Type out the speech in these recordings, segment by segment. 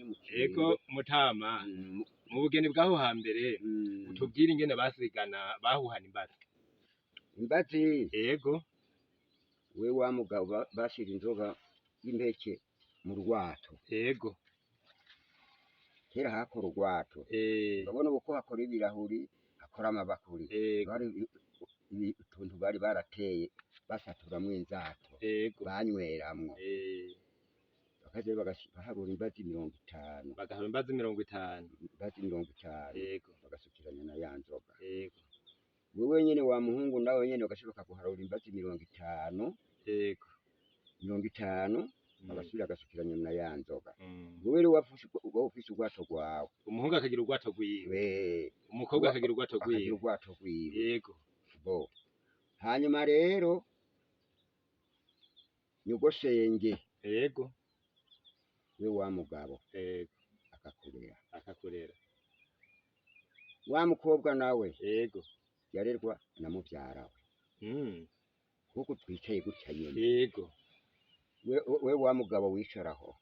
mu ego kiringo. mutama Mm, mu bugeni bwaho hambere mm. utubwire ingene basigana bahuhana imbazi. Imbazi Ego we wa mugabo bashira inzoga y'impeke mu rwato. ego Kera hakora urwato. Urabona uko hakora ibirahuri, hakora amabakuri. ego Bari utuntu bari barateye basaturamwo inzato ego banyweramwo. Bakaje baharura imbazi 50. bagahaba imbazi 50. Imbazi 50. Ego Bagasukiranya na ya nzoga. ego Wewe nyene wa muhungu nawe nyene ugashoboka kuharura imbazi 50. ego 50 bagasubira agasukiranya na ya nzoga. Mm. Wewe rero ufise urwato rwawe. Umuhungu akagira urwato rwiwe, umukobwa akagira urwato akagira rwiwe. urwato rwiwe. Yego Bo. Hanyuma rero nyogosenge ego we wa mugabo ego akakurera. akakurera. Wa mukobwa nawe Ego yarerwa na muvyara we. mm. Kuko twicaye gutya nyene. Yego We wa mugabo wicaraho.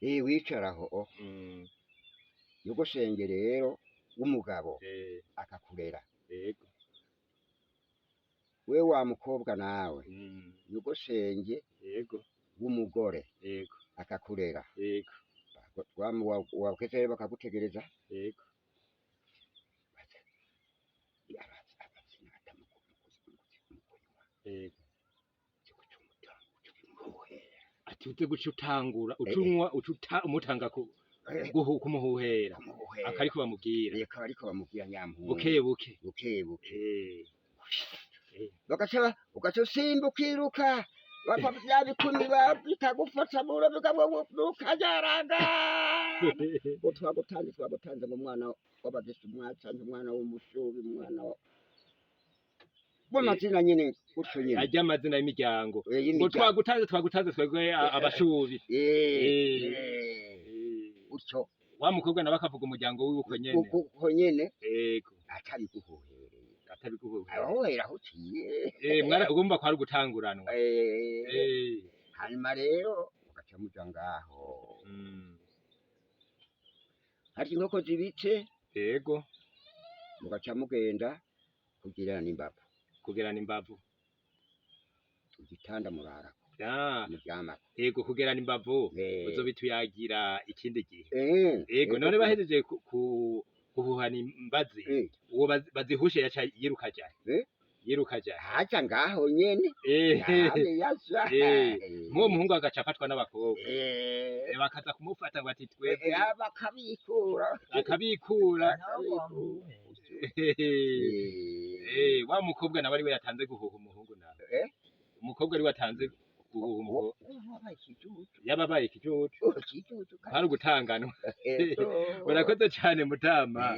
Wicaraho. Mm. Nyogosenge rero w'umugabo akakurera. Yego We wa mukobwa nawe mm. nyogosenge Yego w'umugore yego akakurera. yego Wakeze bakagutegereza. yego yego ati uze guca utangura ucunywa umutanga kumuhuhera akariko bamubwira Reka ariko bamubwira nyampungu buke ugaca usimba ukiruka bya bikumi bitagufasha buro bikajaraga ngo twagutanze mu mwana w'abagesi umwacanze umwana w'umushubi umwana w'amazina nyine gutyo nyine ajya amazina y'imiryango ngo twagutanze twebwe abashubi gutyo wa mukobwa nawe akavuga umuryango wiwe uko nyene yego atabiguhohereye ahohera uciye mwana ugomba kwari gutanguranwa hanyuma rero ugaca muja ngaho hari inkoko zibitse yego mugaca mugenda kugerana imbavu igitanda murarako muryamako yego kugerana imbavu uzobituyagira ikindi gihe yego none bahejeje kuhuhana imbazi uwo bazihushe yaca yiruka jaye haca ngaho nyene nk'uwo muhungu agaca afatwa n'abakobwa bakaza kumufata ngo ati twebwe akabikura wa mukobwa nawe ari we yatanze guhuha umuhungu nawe umukobwa ari we atanze guhuha umuhungu yababaye ikijuju hari ugutanganwa urakoze cyane mutama.